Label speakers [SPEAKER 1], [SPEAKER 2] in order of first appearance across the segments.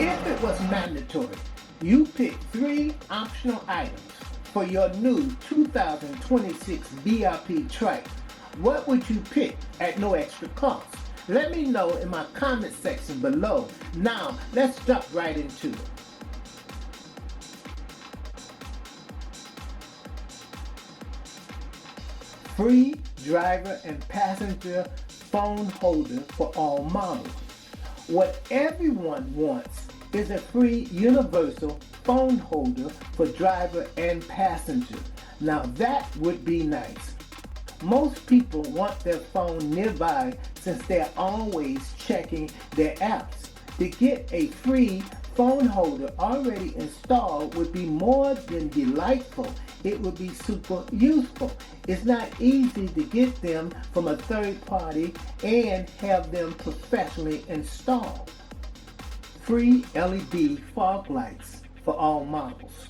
[SPEAKER 1] If it was mandatory, you pick 3 optional items for your new 2026 BRP Trike. What would you pick at no extra cost? Let me know in my comment section below. Now, let's jump right into it. Free driver and passenger phone holder for all models. What everyone wants is a free universal phone holder for driver and passenger. Now that would be nice. Most people want their phone nearby since they're always checking their apps. To get a free phone holder already installed would be more than delightful. It would be super useful. It's not easy to get them from a third party and have them professionally installed. Free LED fog lights for all models.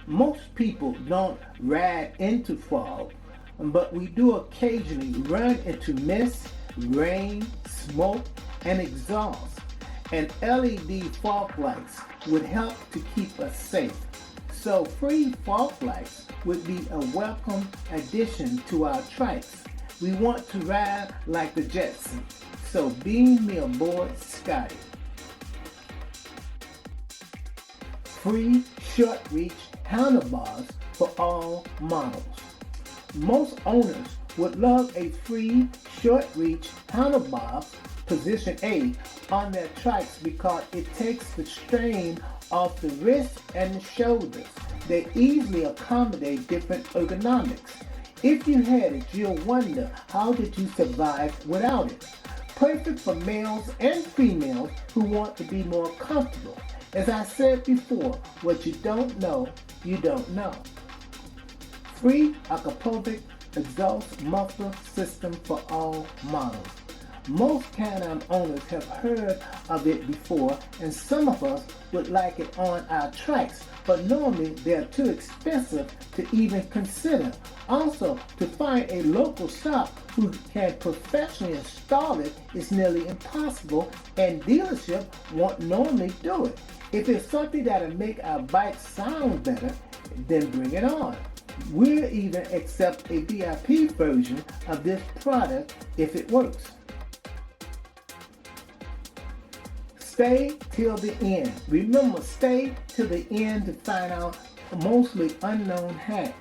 [SPEAKER 1] Most people don't ride into fog, but we do occasionally run into mist, rain, smoke, and exhaust. And LED fog lights would help to keep us safe. So free fog lights would be a welcome addition to our trikes. We want to ride like the Jetsons, so beam me aboard, Scotty. Free short reach handlebars for all models. Most owners would love a free short reach handlebar position A on their trikes because it takes the strain off the wrist and the shoulders. They easily accommodate different ergonomics. If you had it, you'll wonder, how did you survive without it? Perfect for males and females who want to be more comfortable. As I said before, what you don't know, you don't know. Free Acapulco exhaust muffler system for all models. Most Can-Am owners have heard of it before, and some of us would like it on our trikes, but normally they're too expensive to even consider. Also, to find a local shop who can professionally install it is nearly impossible, and dealerships won't normally do it. If it's something that'll make our bikes sound better, then bring it on. We'll even accept a BRP version of this product if it works. Stay till the end. Remember, stay till the end to find out a mostly unknown hack.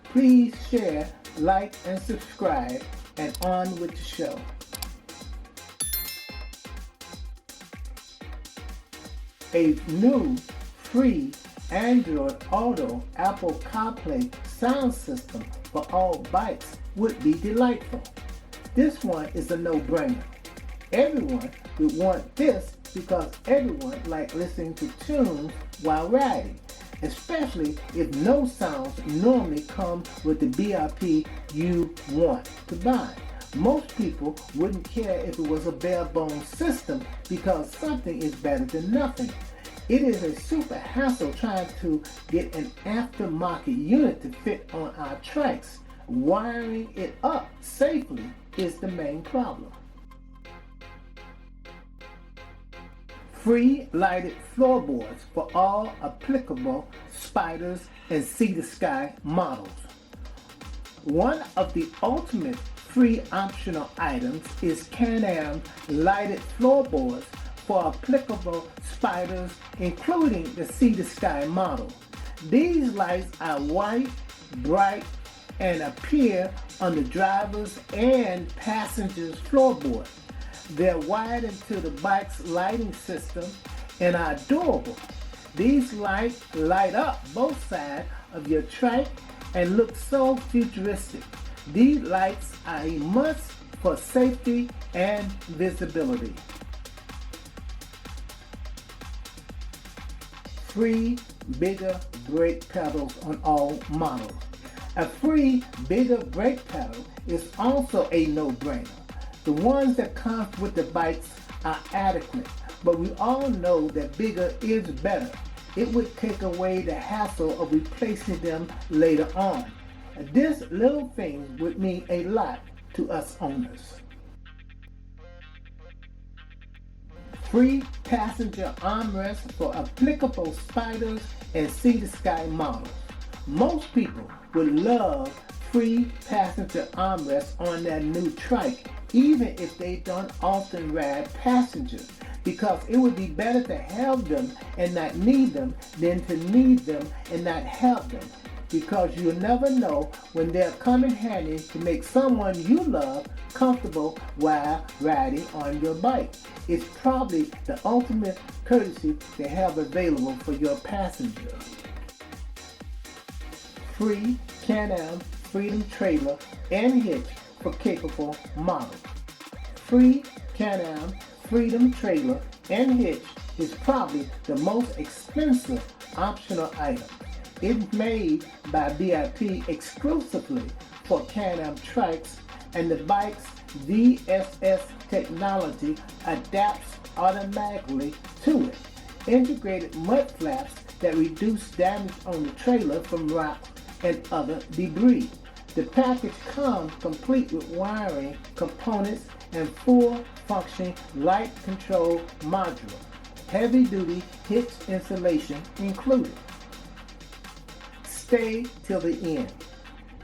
[SPEAKER 1] Please share, like, and subscribe, and on with the show. A new free Android Auto Apple CarPlay sound system for all bikes would be delightful. This one is a no-brainer. Everyone would want this because everyone likes listening to tunes while riding, especially if no sounds normally come with the BRP you want to buy. Most people wouldn't care if it was a bare bones system because something is better than nothing. It is a super hassle trying to get an aftermarket unit to fit on our trikes. Wiring it up safely is the main problem. Free lighted floorboards for all applicable Spyders and Sea to Sky models. One of the ultimate free optional items is Can-Am lighted floorboards for applicable Spyders, including the Sea to Sky model. These lights are white, bright, and appear on the driver's and passenger's floorboard. They're wired into the bike's lighting system and are durable. These lights light up both sides of your trike and look so futuristic. These lights are a must for safety and visibility. Free bigger brake pedals on all models. A free bigger brake pedal is also a no-brainer. The ones that come with the bikes are adequate, but we all know that bigger is better. It would take away the hassle of replacing them later on. This little thing would mean a lot to us owners. free passenger armrest for applicable Spyders and Sea to Sky models. Most people would love free passenger armrests on their new trike, even if they don't often ride passengers, because it would be better to have them and not need them than to need them and not have them, because you'll never know when they'll come in handy to make someone you love comfortable while riding on your bike. It's probably the ultimate courtesy to have available for your passengers. Free Can-Am Freedom Trailer and Hitch for capable models. Free Can-Am Freedom Trailer and Hitch is probably the most expensive optional item. It's made by BRP exclusively for Can-Am trikes, and the bike's VSS technology adapts automatically to it. Integrated mud flaps that reduce damage on the trailer from rocks and other debris. The package comes complete with wiring, components, and full functioning light control module. Heavy duty Hitch insulation included. Stay till the end.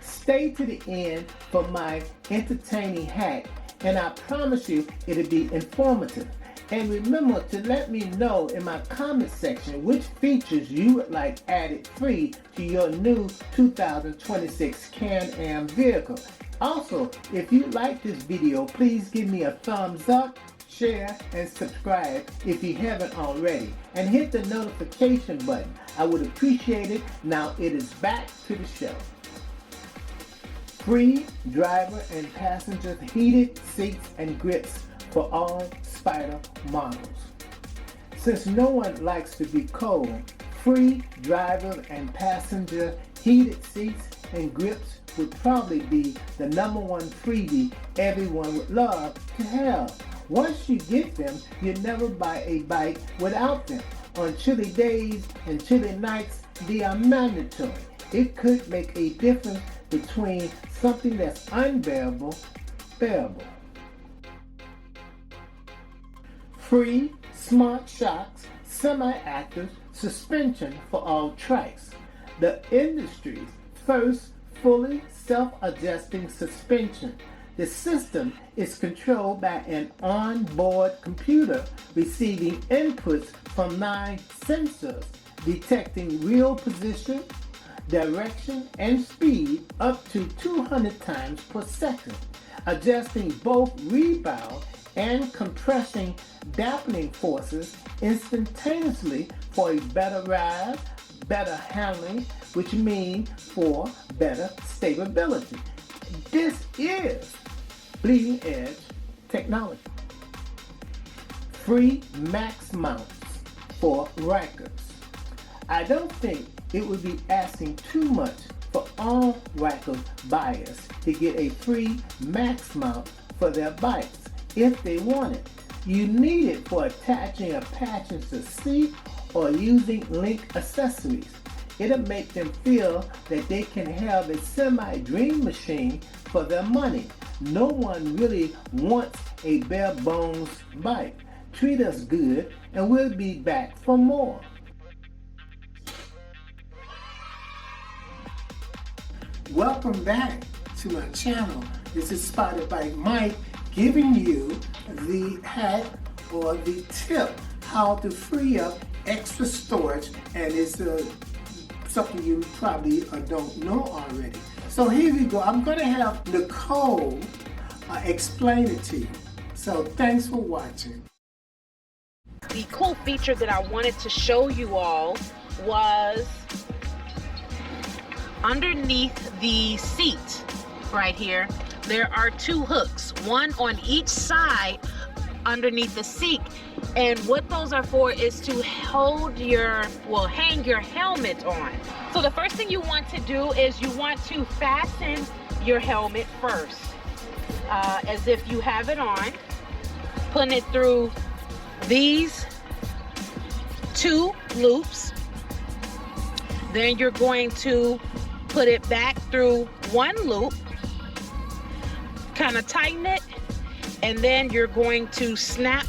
[SPEAKER 1] Stay to the end for my entertaining hack, and I promise you it'll be informative. And remember to let me know in my comment section which features you would like added free to your new 2026 Can-Am vehicle. Also, if you like this video, please give me a thumbs up, share, and subscribe if you haven't already. And hit the notification button. I would appreciate it. Now it is back to the show. Free driver and passenger heated seats and grips for all Spyder models. Since no one likes to be cold, free driver and passenger heated seats and grips would probably be the #1 freebie everyone would love to have. Once you get them, you never buy a bike without them. On chilly days and chilly nights, they are mandatory. It could make a difference between something that's unbearable, bearable. Free Smart-Shox semi-active suspension for all trikes. The industry's first fully self-adjusting suspension. The system is controlled by an on-board computer receiving inputs from 9 sensors, detecting wheel position, direction, and speed up to 200 times per second, adjusting both rebound and compression dampening forces instantaneously for a better ride, better handling, which means for better stability. This is bleeding edge technology. Free max mounts for Rykers. I don't think it would be asking too much for all Rykers buyers to get a free max mount for their bikes if they want it. You need it for attaching a passenger seat or using link accessories. It'll make them feel that they can have a semi-dream machine for their money. No one really wants a bare bones bike. Treat us good and we'll be back for more. Welcome back to my channel. This is Spyder Bike Mike giving you the hack or the tip how to free up extra storage, and it's something you probably don't know already. So here we go. I'm going to have Nicole explain it to you. So thanks for watching.
[SPEAKER 2] The cool feature that I wanted to show you all was underneath the seat right here. There are 2 hooks, one on each side underneath the seat, and what those are for is to hold your, well, hang your helmet on. So the first thing you want to do is you want to fasten your helmet first, as if you have it on, putting it through these 2 loops. Then you're going to put it back through 1 loop, kind of tighten it, and then you're going to snap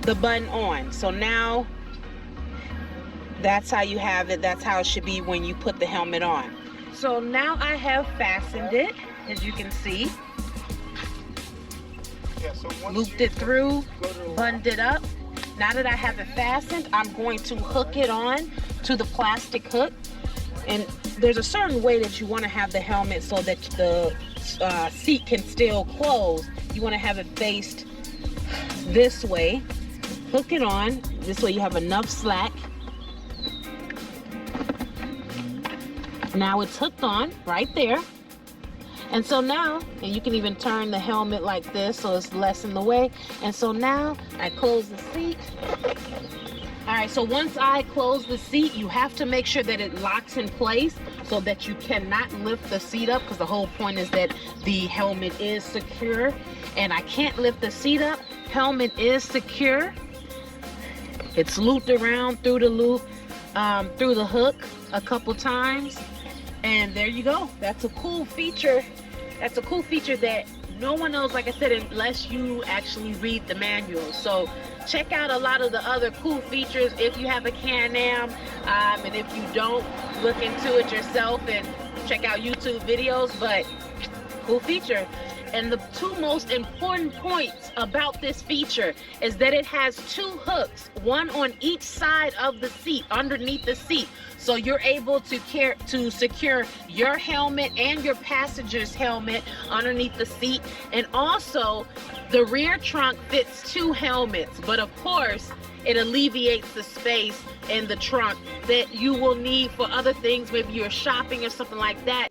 [SPEAKER 2] the button on. So now that's how you have it. That's how it should be when you put the helmet on. So now I have fastened it, as you can see. Looped it through, buttoned it up. Now that I have it fastened, I'm going to hook it on to the plastic hook. And there's a certain way that you want to have the helmet so that the seat can still close. You want to have it faced this way. Hook it on. This way you have enough slack. Now it's hooked on right there. And so now, and you can even turn the helmet like this so it's less in the way. And so now I close the seat. All right, so once I close the seat, you have to make sure that it locks in place so that you cannot lift the seat up, because the whole point is that the helmet is secure. And I can't lift the seat up. Helmet is secure. It's looped around through the loop, through the hook a couple times. And there you go. That's a cool feature. That's a cool feature that no one knows, like I said, unless you actually read the manual. So check out a lot of the other cool features if you have a Can-Am, and if you don't, look into it yourself and check out YouTube videos. But cool feature. And the two most important points about this feature is that it has two hooks, one on each side of the seat, underneath the seat. So you're able to secure your helmet and your passenger's helmet underneath the seat. And also, the rear trunk fits two helmets, but of course, it alleviates the space in the trunk that you will need for other things. Maybe you're shopping or something like that.